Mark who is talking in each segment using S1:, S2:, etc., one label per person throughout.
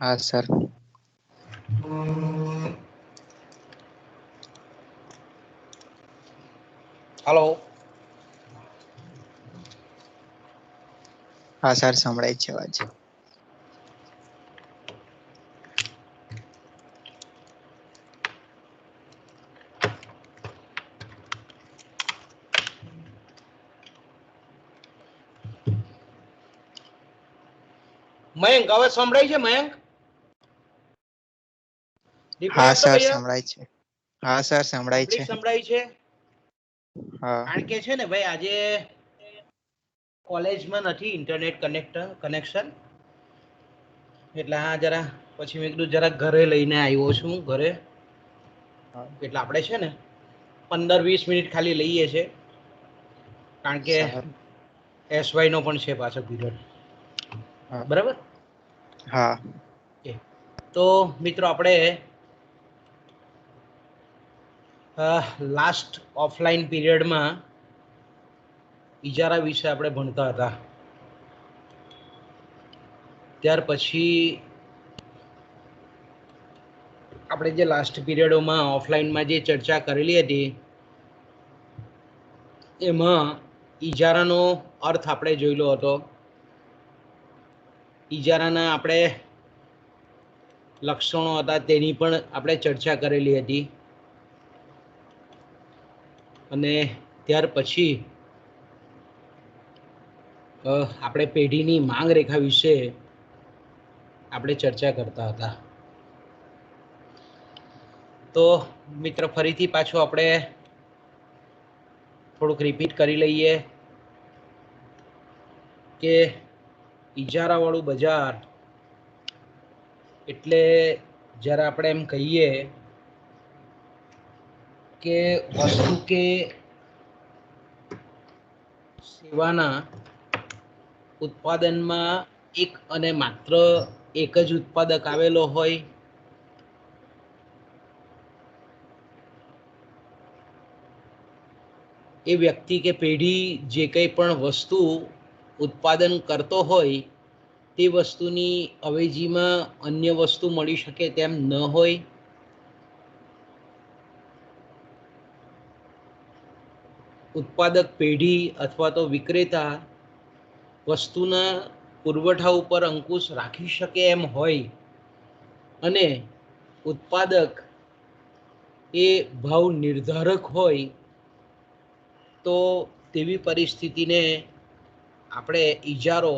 S1: हाँ sir.
S2: Hello.
S1: हाँ sir, સંભળાય છે અવાજ.
S2: મયંક હવે સંભળાય છે? મયંક
S1: હા
S2: રિપ્લાય આપતો
S1: સર,
S2: ભૈયા.
S1: સંભળાય છે. હા સર, સંભળાય છે.
S2: કમ્પ્લીટ સંભળાય છે.
S1: હા.
S2: કારણ કે છે ને ભાઈ, આજે કોલેજમાં નથી ઇન્ટરનેટ કનેક્શન, એટલે હા જરા પછી મેં કીધું જરા ઘરે લઈને આવ્યો છું ઘરે. એટલે આપણે છે ને 15-20 મિનિટ ખાલી લઈએ છે, કારણ કે
S1: સારું.
S2: એસવાય નો પણ છે પાછો પીરિયડ.
S1: હા.
S2: બરાબર.
S1: હા.
S2: તો મિત્રો, આપણે લાસ્ટ ઓફલાઈન પીરિયડમાં ઇજારા વિશે આપણે ભણતા હતા. ત્યાર પછી આપણે જે લાસ્ટ પીરિયડોમાં ઓફલાઈનમાં જે ચર્ચા કરેલી હતી, એમાં ઇજારાનો અર્થ આપણે જોયેલો હતો. ઇજારાના આપણે લક્ષણો હતા તેની પણ આપણે ચર્ચા કરેલી હતી. અને ત્યાર પછી આપણે પેઢીની માંગ રેખા વિશે આપણે ચર્ચા કરતા હતા. તો મિત્ર, ફરીથી પાછું આપણે થોડુંક રિપીટ કરી લઈએ કે ઇજારાવાળું બજાર એટલે જ્યારે આપણે એમ કહીએ કે વસ્તુ કે સેવાના ઉત્પાદનમાં એક અને માત્ર એક જ ઉત્પાદક આવેલો હોય, એ વ્યક્તિ કે પેઢી જે કંઈ પણ વસ્તુ ઉત્પાદન કરતો હોય, તે વસ્તુની અવેજીમાં અન્ય વસ્તુ મળી શકે તેમ ન હોય. ઉત્પાદક પેઢી અથવા તો વિક્રેતા વસ્તુના પુરવઠા ઉપર અંકુશ રાખી શકે એમ હોય, અને ઉત્પાદક એ ભાવ નિર્ધારક હોય, તો તેવી પરિસ્થિતિને આપણે ઇજારો,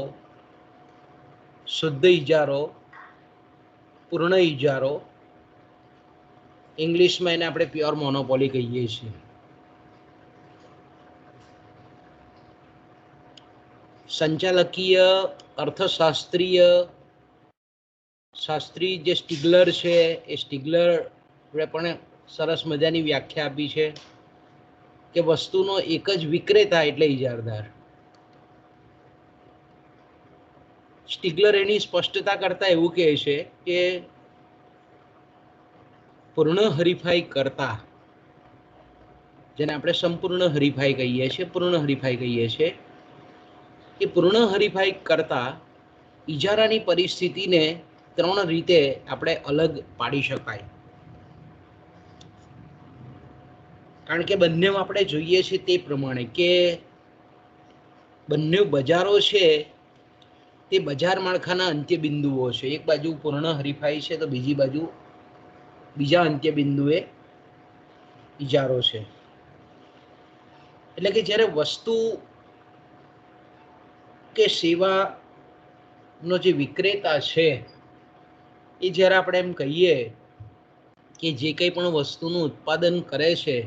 S2: શુદ્ધ ઇજારો, પૂર્ણ ઇજારો, ઇંગ્લિશમાં એને આપણે પ્યોર મોનોપોલી કહીએ છીએ. સંચાલકીય અર્થશાસ્ત્રીય શાસ્ત્રી જે સ્ટિગલર છે, એ સ્ટિગલર પણ સરસ મજાની વ્યાખ્યા આપી છે કે વસ્તુનો એક જ વિક્રેતા એટલે ઇજારદાર. સ્ટિગલર એની સ્પષ્ટતા કરતા એવું કહે છે કે પૂર્ણ હરીફાઈ કરતા, જેને આપણે સંપૂર્ણ હરીફાઈ કહીએ છીએ, પૂર્ણ હરીફાઈ કહીએ છીએ, કે પૂર્ણ હરીફાઈ કરતા ઇજારાની પરિસ્થિતિને 3 રીતે આપણે અલગ પાડી શકાય. કારણ કે બંને આપણે જોઈએ છીએ તે પ્રમાણે કે બંને બજારો છે, તે બજાર માળખાના અંત્ય બિંદુઓ છે. એક બાજુ પૂર્ણ હરીફાઈ છે, તો બીજી બાજુ બીજા અંત્ય બિંદુએ ઇજારો છે. એટલે કે જ્યારે વસ્તુ કે સેવાનો જે વિક્રેતા છે, એ જ્યારે આપણે એમ કહીએ કે જે કંઈ પણ વસ્તુનું ઉત્પાદન કરે છે,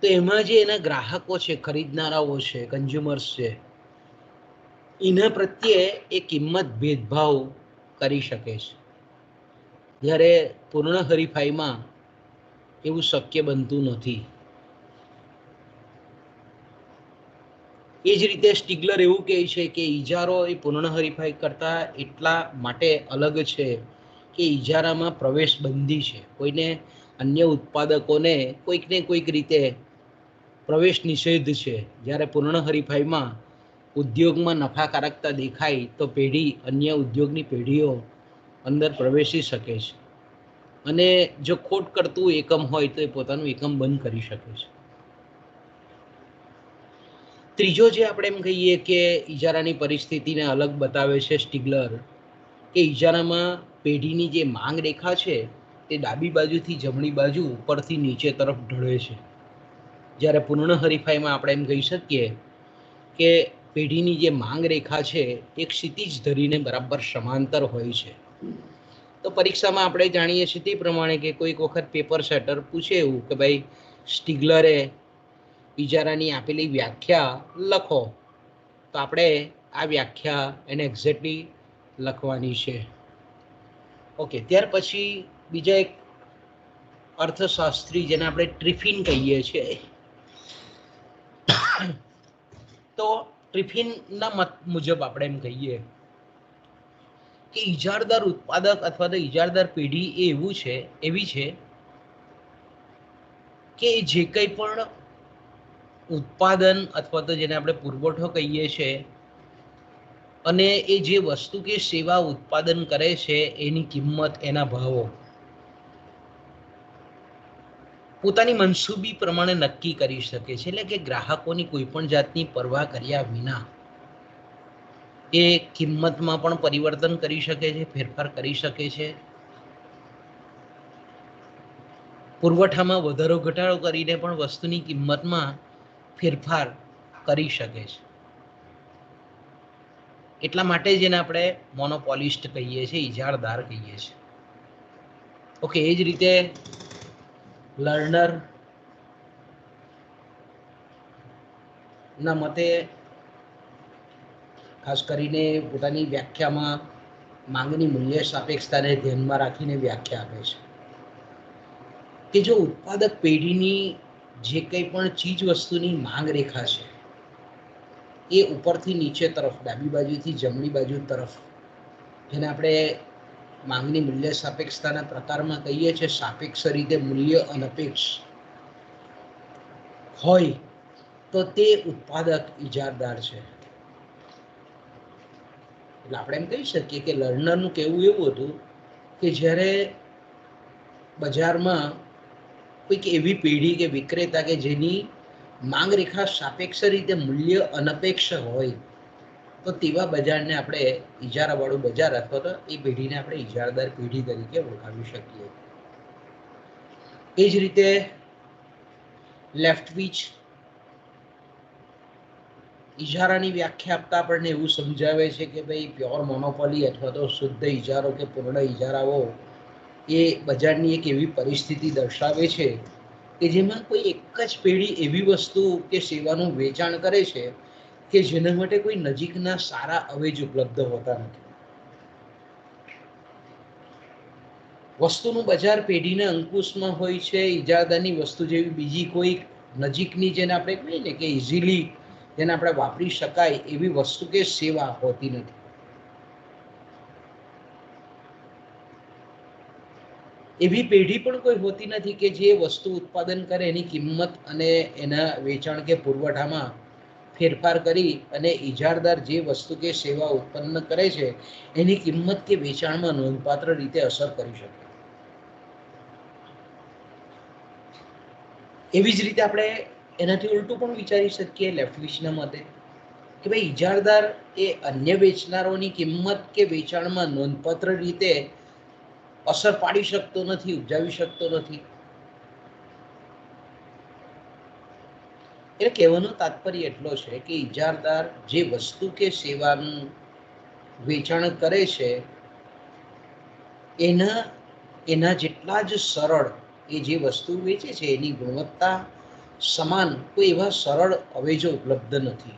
S2: તો એમાં જે એના ગ્રાહકો છે, ખરીદનારાઓ છે, કન્ઝ્યુમર્સ છે, એના પ્રત્યે એ કિંમત ભેદભાવ કરી શકે છે. જ્યારે પૂર્ણ હરીફાઈમાં એવું શક્ય બનતું નથી. એ જ રીતે સ્ટિગલર એવું કહે છે કે ઇજારો એ પૂર્ણ હરીફાઈ કરતા એટલા માટે અલગ છે કે ઇજારામાં પ્રવેશ બંધી છે. કોઈને અન્ય ઉત્પાદકોને કોઈકને કોઈક રીતે પ્રવેશ નિષેધ છે. જ્યારે પૂર્ણ હરીફાઈમાં ઉદ્યોગમાં નફાકારકતા દેખાય તો પેઢી અન્ય ઉદ્યોગની પેઢીઓ અંદર પ્રવેશી શકે છે અને જો ખોટ કરતું એકમ હોય તો એ પોતાનું એકમ બંધ કરી શકે છે. ત્રીજો જે આપણે એમ કહીએ કે ઇજારાની પરિસ્થિતિને અલગ બતાવે છે સ્ટિગલર, કે ઇજારામાં પેઢીની જે માંગ રેખા છે તે ડાબી બાજુથી જમણી બાજુ ઉપરથી નીચે તરફ ઢળે છે. જ્યારે પૂર્ણ હરીફાઈમાં આપણે એમ કહી શકીએ કે પેઢીની જે માંગ રેખા છે એક ક્ષિતિજ ધરીને બરાબર સમાંતર હોય છે. તો પરીક્ષામાં આપણે જાણીએ છીએ તે પ્રમાણે કે કોઈક વખત પેપર સેટર પૂછે એવું કે ભાઈ સ્ટિગલરે ઇજારાની આપેલી વ્યાખ્યા લખો, તો આપણે આ વ્યાખ્યા એને એક્ઝેક્ટલી લખવાની છે. ઓકે, ત્યાર પછી બીજા એક અર્થશાસ્ત્રી જેને આપણે ટ્રિફિન કહીએ છીએ, તો ટ્રિફિનના મત મુજબ આપણે એમ કહીએ કે ઇજારદાર ઉત્પાદક અથવા તો ઇજારદાર પેઢી એ એવી છે કે જે કંઈ પણ ઉત્પાદન અથવા તો જેને આપણે પુરવઠો કહીએ છીએ અને એ જે વસ્તુ કે સેવા ઉત્પાદન કરે છે એની કિંમત, એના ભાવો પોતાની મનસૂબી પ્રમાણે નક્કી કરી શકે છે. એટલે કે ગ્રાહકોની કોઈ પણ જાતની પરવા કર્યા વિના એ કિંમતમાં પણ પરિવર્તન કરી શકે છે, ફેરફાર કરી શકે છે, પુરવઠામાં વધારો ઘટાડો કરીને પણ વસ્તુની કિંમતમાં ફેરફાર કરી શકે છે. એટલા માટે જેને આપણે મોનોપોલિસ્ટ કહીએ છીએ, ઇજારદાર કહીએ છીએ. ઓકે, એ જ રીતે લર્નર ના મતે ખાસ કરીને પોતાની વ્યાખ્યામાં માંગની મૂલ્ય સાપેક્ષતાને ધ્યાનમાં રાખીને વ્યાખ્યા આપે છે કે જો ઉત્પાદક પેઢીની જે કંઈ પણ ચીજ વસ્તુની માંગ રેખા છે એ ઉપરથી નીચે તરફ, ડાબી બાજુથી જમણી બાજુ તરફ, જેને આપણે માંગની મૂલ્ય સાપેક્ષતાના પ્રકારમાં કહીએ છીએ સાપેક્ષ રીતે મૂલ્ય અનપેક્ષ હોય તો તે ઉત્પાદક ઇજારદાર છે. એટલે આપણે એમ કહી શકીએ કે લર્નરનું કહેવું એવું હતું કે જ્યારે બજારમાં કોઈક એવી પેઢી કે વિક્રેતા કે જેની માંગ રેખા સાપેક્ષ રીતે મૂલ્ય અનપેક્ષ હોય તો તેવા બજારને આપણે ઇજારાવાળું બજાર અથવા તો એ પેઢીને આપણે ઇજારદાર પેઢી તરીકે ઓળખાવી શકીએ. એ જ રીતે લેફ્ટવિચ ઇજારાની વ્યાખ્યા આપતા આપણને એવું સમજાવે છે કે ભાઈ પ્યોર મોનોપોલી અથવા તો શુદ્ધ ઇજારો કે પૂર્ણ ઇજારાઓ એ બજારની એક એવી પરિસ્થિતિ દર્શાવે છે કે જેમાં કોઈ એક જ પેઢી એવી વસ્તુ કે સેવાનું વેચાણ કરે છે કે જેના માટે કોઈ નજીકના સારા અવેજ ઉપલબ્ધ હોતા નથી. વસ્તુનું બજાર પેઢીના અંકુશમાં હોય છે. ઇજારદારની વસ્તુ જેવી બીજી કોઈ નજીકની જેને આપણે કહીએ ને કે ઇઝીલી જેને આપણે વાપરી શકાય એવી વસ્તુ કે સેવા હોતી નથી. એવી પેઢી પણ કોઈ હોતી નથી કે જે વસ્તુ ઉત્પાદન કરે એની કિંમત અને એના વેચાણ કે પુરવઠામાં ફેરફાર કરી અને ઇજારદાર જે વસ્તુ કે સેવા ઉત્પન્ન કરે છે એની કિંમત કે વેચાણમાં નોંધપાત્ર રીતે અસર કરી શકે. એવી જ રીતે આપણે એનાથી ઉલટું પણ વિચારી શકીએ લેફ્ટવિચના મતે કે ભાઈ ઇજારદાર એ અન્ય વેચનારોની કિંમત કે વેચાણમાં નોંધપાત્ર રીતે અસર પાડી શકતો નથી, ઉપજાવી શકતો નથી. એટલે કહેવાનો તાત્પર્ય એટલો છે કે ઇજારદાર જે વસ્તુ કે સેવાનું વેચાણ કરે છે એના જેટલા જ સરળ એ જે વસ્તુ વેચે છે એની ગુણવત્તા સમાન કોઈ એવા સરળ અવેજો ઉપલબ્ધ નથી.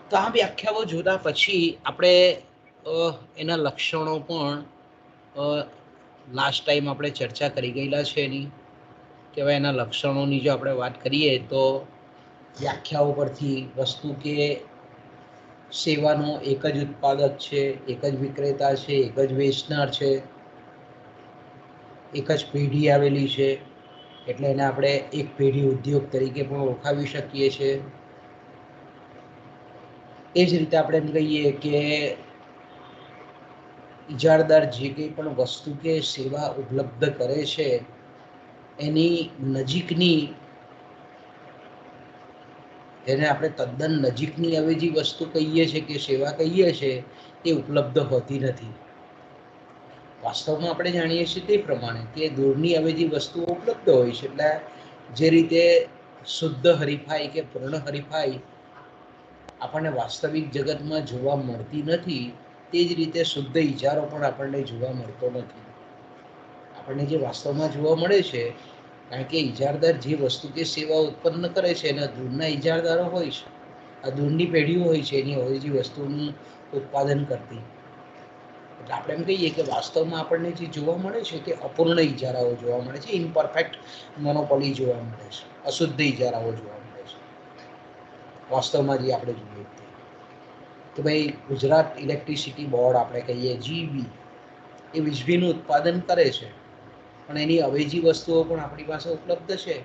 S2: તો આ વ્યાખ્યાઓ જોતા પછી આપણે એના લક્ષણો પણ લાસ્ટ ટાઈમ આપણે ચર્ચા કરી ગયેલા છે એની કે હવે એના લક્ષણોની જો આપણે વાત કરીએ તો વ્યાખ્યાઓ પરથી વસ્તુ કે સેવાનો એક જ ઉત્પાદક છે, એક જ વિક્રેતા છે, એક જ વેચનાર છે, એક જ પેઢી આવેલી છે એટલે એને આપણે એક પેઢી ઉદ્યોગ તરીકે પણ ઓળખાવી શકીએ છીએ. એ જ રીતે આપણે એમ કહીએ કે ઇજારદાર જે કંઈ પણ વસ્તુ કે સેવા ઉપલબ્ધ કરે છે એની નજીકની, એને આપણે તદ્દન નજીકની અવેજી વસ્તુ કહીએ છીએ કે સેવા કહીએ છીએ એ ઉપલબ્ધ હોતી નથી. વાસ્તવમાં આપણે જાણીએ છીએ તે પ્રમાણે કે દૂરની અવેજી વસ્તુઓ ઉપલબ્ધ હોય છે. એટલે જે રીતે શુદ્ધ હરીફાઈ કે પૂર્ણ હરીફાઈ આપણને વાસ્તવિક જગતમાં જોવા મળતી નથી, તે જ રીતે શુદ્ધ ઇજારો પણ આપણને જોવા મળતો નથી. આપણને જે વાસ્તવમાં જોવા મળે છે, કારણ કે ઇજારદાર જે વસ્તુ કે સેવા ઉત્પન્ન કરે છે એના દૂરના ઇજારદારો હોય છે, આ દૂરની પેઢીઓ હોય છે એની અવેજી વસ્તુનું ઉત્પાદન કરતી. એટલે આપણે એમ કહીએ કે વાસ્તવમાં આપણને જે જોવા મળે છે તે અપૂર્ણ ઇજારાઓ જોવા મળે છે, ઇમ્પરફેક્ટ મોનોપોલી જોવા મળે છે, અશુદ્ધ ઇજારાઓ જોવા મળે છે વાસ્તવમાં જે આપણે જોઈએ કે ભાઈ ગુજરાત ઇલેક્ટ્રિસિટી બોર્ડ આપણે કહીએ જીબી એ વીજળીનું ઉત્પાદન કરે છે, પણ એની અવેજી વસ્તુઓ પણ આપણી પાસે ઉપલબ્ધ છે.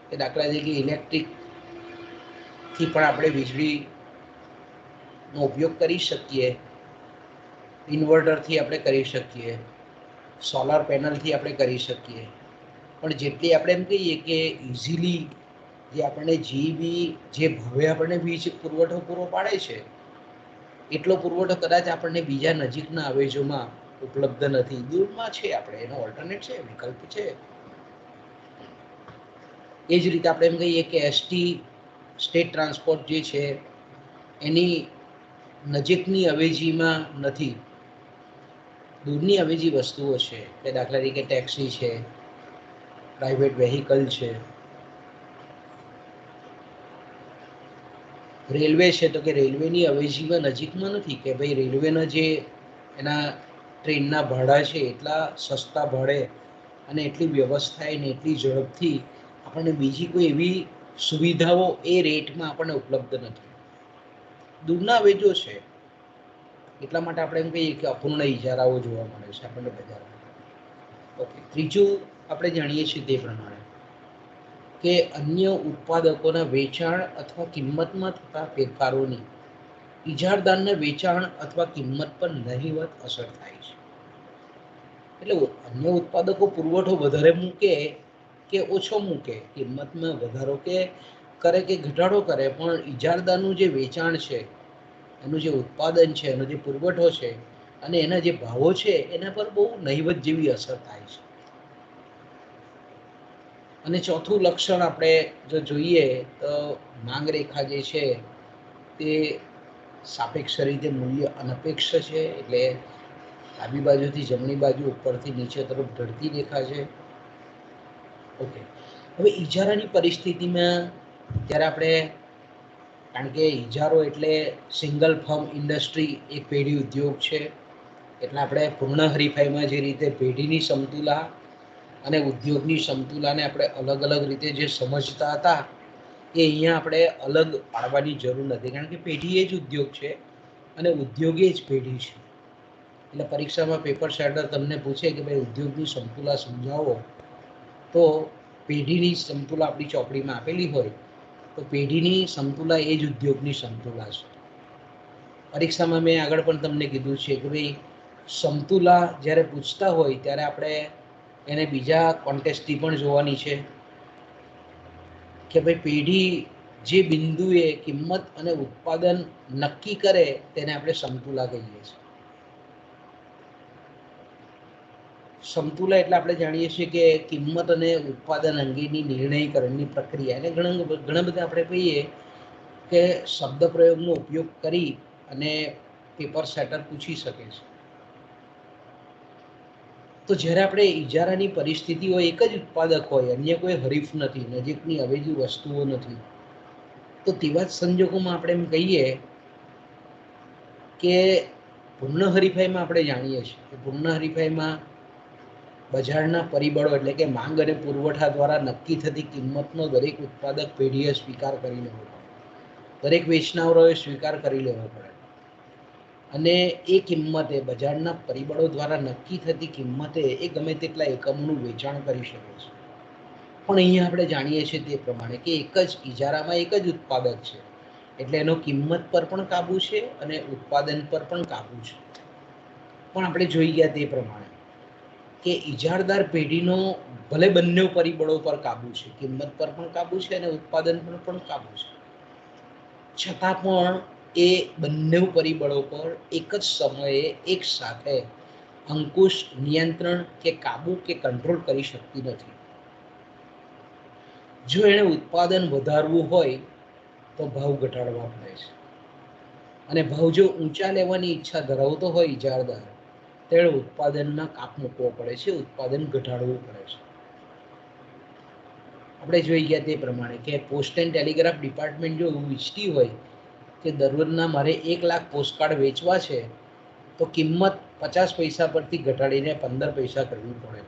S2: કે દાખલા તરીકે ઇલેક્ટ્રિકથી પણ આપણે વીજળીનો ઉપયોગ કરી શકીએ, ઇન્વર્ટરથી આપણે કરી શકીએ, સોલાર પેનલથી આપણે કરી શકીએ. પણ જેટલી આપણે એમ કહીએ કે ઇઝીલી જે આપણને જીબી જે ભાવે આપણને વીજ પુરવઠો પૂરો પાડે છે એટલો પુરવઠો કદાચ આપણને બીજા નજીકના અવેજોમાં ઉપલબ્ધ નથી. દૂરમાં છે, આપણે એનો ઓલ્ટરનેટ છે, વિકલ્પ છે. એ જ રીતે આપણે એમ કહીએ કે એસટી સ્ટેટ ટ્રાન્સપોર્ટ જે છે એની નજીકની અવેજીમાં નથી, દૂરની અવેજી વસ્તુઓ છે. કે દાખલા તરીકે ટેક્સી છે, પ્રાઇવેટ વેહિકલ છે, રેલવે છે, તો કે રેલવેની અવેજીમાં નજીકમાં નથી કે ભાઈ રેલવેના જે એના ટ્રેનના ભાડા છે એટલા સસ્તા ભાડે અને એટલી વ્યવસ્થાએ ને એટલી ઝડપથી આપણને બીજી કોઈ એવી સુવિધાઓ એ રેટમાં આપણને ઉપલબ્ધ નથી. દૂરના અવેજો છે એટલા માટે આપણે એમ કહીએ કે અપૂર્ણ ઇજારાઓ જોવા મળે છે આપણને બજારમાં. ઓકે, ત્રીજું આપણે જાણીએ છીએ તે પ્રમાણે કે અન્ય ઉત્પાદકોના વેચાણ અથવા કિંમતમાં થતા ફેરફારોની ઇજારદારના વેચાણ અથવા કિંમત પર નહિવત અસર થાય છે. એટલે અન્ય ઉત્પાદકો પુરવઠો વધારે મૂકે કે ઓછો મૂકે, કિંમતમાં વધારો કે કરે કે ઘટાડો કરે, પણ ઇજારદારનું જે વેચાણ છે, એનું જે ઉત્પાદન છે, એનો જે પુરવઠો છે અને એના જે ભાવો છે એના પર બહુ નહિવત જેવી અસર થાય છે. અને ચોથું લક્ષણ આપણે જો જોઈએ તો માંગ રેખા જે છે તે સાપેક્ષ રીતે મૂલ્ય અનપેક્ષ છે, એટલે ડાબી બાજુથી જમણી બાજુ ઉપરથી નીચે તરફ ઢળતી રેખા છે. ઓકે, હવે ઇજારાની પરિસ્થિતિમાં જ્યારે આપણે, કારણ કે ઇજારો એટલે સિંગલ ફર્મ ઇન્ડસ્ટ્રી એક પેઢી ઉદ્યોગ છે, એટલે આપણે પૂર્ણ હરીફાઈમાં જે રીતે પેઢીની સમતુલા અને ઉદ્યોગની સમતુલાને આપણે અલગ અલગ રીતે જે સમજતા હતા એ અહીંયા આપણે અલગ પાડવાની જરૂર નથી, કારણ કે પેઢી એ જ ઉદ્યોગ છે અને ઉદ્યોગ એ જ પેઢી છે. એટલે પરીક્ષામાં પેપર શેડર તમને પૂછે કે ભાઈ ઉદ્યોગની સમતુલા સમજાવો, તો પેઢીની સમતુલા આપણી ચોપડીમાં આપેલી હોય તો પેઢીની સમતુલા એ જ ઉદ્યોગની સમતુલા છે. પરીક્ષામાં મેં આગળ પણ તમને કીધું છે કે ભાઈ સમતુલા જ્યારે પૂછતા હોય ત્યારે આપણે એને બીજા કોન્ટેસ્ટથી પણ જોવાની છે કે ભાઈ પેઢી જે બિંદુએ કિંમત અને ઉત્પાદન નક્કી કરે તેને આપણે સમતુલા કહીએ છીએ. સમતુલા એટલે આપણે જાણીએ છીએ કે કિંમત અને ઉત્પાદન અંગેની નિર્ણયકરણની પ્રક્રિયા, અને ઘણા બધા આપણે કહીએ કે શબ્દ પ્રયોગનો ઉપયોગ કરી અને પેપર સેટર પૂછી શકે છે. તો જ્યારે આપણે ઇજારાની પરિસ્થિતિ હોય, એક જ ઉત્પાદક હોય, અન્ય કોઈ હરીફ નથી, નજીકની અવેજી વસ્તુઓ નથી, તો તેવા જ સંજોગોમાં આપણે એમ કહીએ કે પૂર્ણ હરીફાઈમાં આપણે જાણીએ છીએ કે પૂર્ણ હરીફાઈમાં બજારના પરિબળો એટલે કે માંગ અને પુરવઠા દ્વારા નક્કી થતી કિંમતનો દરેક ઉત્પાદક પેઢીએ સ્વીકાર કરી લેવો પડે, દરેક વેચનારોએ સ્વીકાર કરી લેવો પડે, અને એ કિંમતે બજારના પરિબળો દ્વારા નક્કી થતી કિંમતે એ ગમે તેટલા એકમોનું વેચાણ કરી શકે છે. પણ અહીંયા આપણે જાણીએ છીએ તે પ્રમાણે કે એક જ ઇજારામાં એક જ ઉત્પાદક છે, એટલે એનો કિંમત પર પણ કાબુ છે અને ઉત્પાદન પર પણ કાબુ છે. પણ આપણે જોઈ ગયા તે પ્રમાણે કે ઇજારદાર પેઢીનો ભલે બંને પરિબળો પર કાબુ છે, કિંમત પર પણ કાબુ છે અને ઉત્પાદન પર પણ કાબુ છે, છતાં પણ એ બંને પરિબળો પર એક જ સમયે એક સાથે અંકુશ, નિયંત્રણ કે કાબુ કે કંટ્રોલ કરી શકતી નથી. જો એણે ઉત્પાદન વધારવું હોય તો ભાવ ઘટાડવા પડે છે, અને ભાવ જો ઊંચા લેવાની ઈચ્છા ધરાવતો હોય ઇજારદાર, તેણે ઉત્પાદનના કાપ મૂકવો પડે છે, ઉત્પાદન ઘટાડવું પડે છે. આપણે જોઈ ગયા તે પ્રમાણે કે પોસ્ટ એન્ડ ટેલિગ્રાફ ડિપાર્ટમેન્ટ જો એવું ઈચ્છતી હોય કે દરરોજના મારે 1 લાખ પોસ્ટકાર્ડ વેચવા છે, તો કિંમત 50 પૈસા પરથી ઘટાડીને 15 પૈસા કરવી પડે.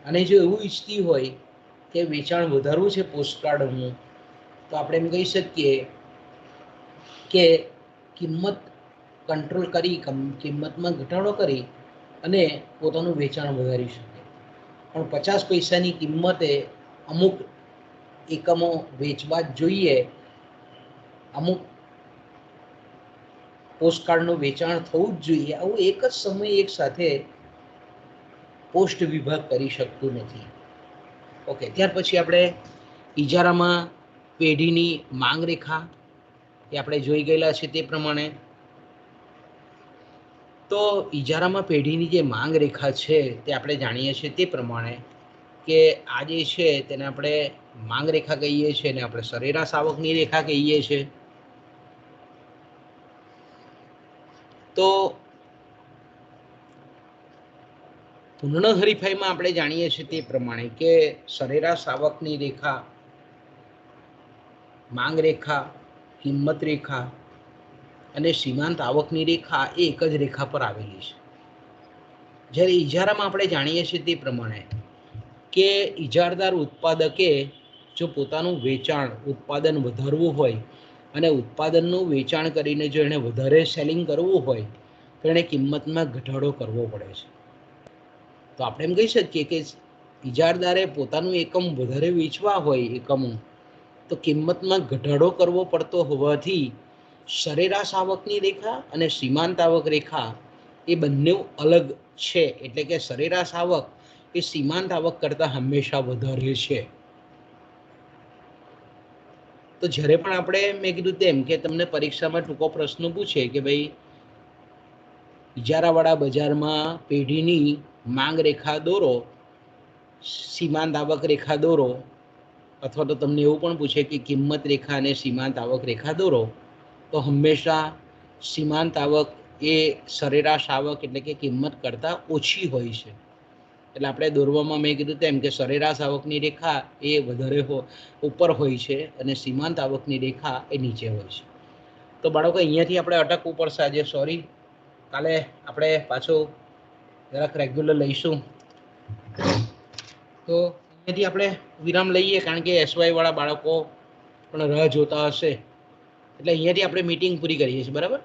S2: અને જો એવું ઈચ્છતી હોય કે વેચાણ વધારવું છે પોસ્ટકાર્ડનું, તો આપણે એમ કહી શકીએ કે કિંમત કંટ્રોલ કરી, કિંમતમાં ઘટાડો કરી અને પોતાનું વેચાણ વધારી શકે. પણ 50 પૈસાની કિંમતે અમુક એકમો વેચવા જ જોઈએ, અમુક પોસ્ટકાર્ડનું વેચાણ થવું જ જોઈએ, આવું એક જ સમયે એક સાથે પોસ્ટ વિભાગ કરી શકતું નથી. ઓકે, ત્યાર પછી આપણે ઇજારામાં પેઢીની માંગ રેખા એ આપણે જોઈ ગયેલા છે તે પ્રમાણે. તો ઇજારામાં પેઢીની જે માંગ રેખા છે તે આપણે જાણીએ છીએ તે પ્રમાણે કે આ જે છે તેને આપણે માંગ રેખા કહીએ છીએ અને આપણે સરેરાશ આવકની રેખા કહીએ છીએ. તો પૂર્ણ હરીફાઈમાં આપણે જાણીએ છીએ તે પ્રમાણે કે સરેરાશ આવકની રેખા, માંગ રેખા, કિંમત રેખા અને સીમાંત આવકની રેખા એ એક જ રેખા પર આવેલી છે. જ્યારે ઇજારામાં આપણે જાણીએ છીએ તે પ્રમાણે કે ઇજારદાર ઉત્પાદકે જો પોતાનું વેચાણ, ઉત્પાદન વધારવું હોય અને ઉત્પાદનનું વેચાણ કરીને જો એને વધારે સેલિંગ કરવું હોય તો એને કિંમતમાં ઘટાડો કરવો પડે છે. તો આપણે એમ કહી શકીએ કે ઇજારદારે પોતાનું એકમ વધારે વેચવા હોય એકમો, તો કિંમતમાં ઘટાડો કરવો પડતો હોવાથી સરેરાશ આવકની રેખા અને સીમાંત આવક રેખા એ બંને અલગ છે. એટલે કે સરેરાશ આવક એ સીમાંત આવક કરતાં હંમેશા વધારે છે. તો જ્યારે પણ આપણે, મેં કીધું તેમ કે તમને પરીક્ષામાં ટૂંકો પ્રશ્ન પૂછે કે ભાઈ ઇજારાવાળા બજારમાં પેઢીની માંગ રેખા દોરો, સીમાંત આવક રેખા દોરો, અથવા તો તમને એવું પણ પૂછે કે કિંમત રેખા અને સીમાંત આવક રેખા દોરો, તો હંમેશા સીમાંત આવક એ સરેરાશ આવક એટલે કે કિંમત કરતાં ઓછી હોય છે. એટલે આપણે દોરવામાં મેં કીધું તેમ કે સરેરાશ આવકની રેખા એ વધારે ઉપર હોય છે અને સીમાંત આવકની રેખા એ નીચે હોય છે. તો બાળકો અહીંયાથી આપણે અટકવું પડશે આજે, સોરી. કાલે આપણે પાછું જરાક રેગ્યુલર લઈશું. તો અહીંયાથી આપણે વિરામ લઈએ, કારણ કે એસવાય વાળા બાળકો પણ રાહ જોતા હશે, એટલે અહીંયાથી આપણે મીટિંગ પૂરી કરીએ છીએ, બરાબર.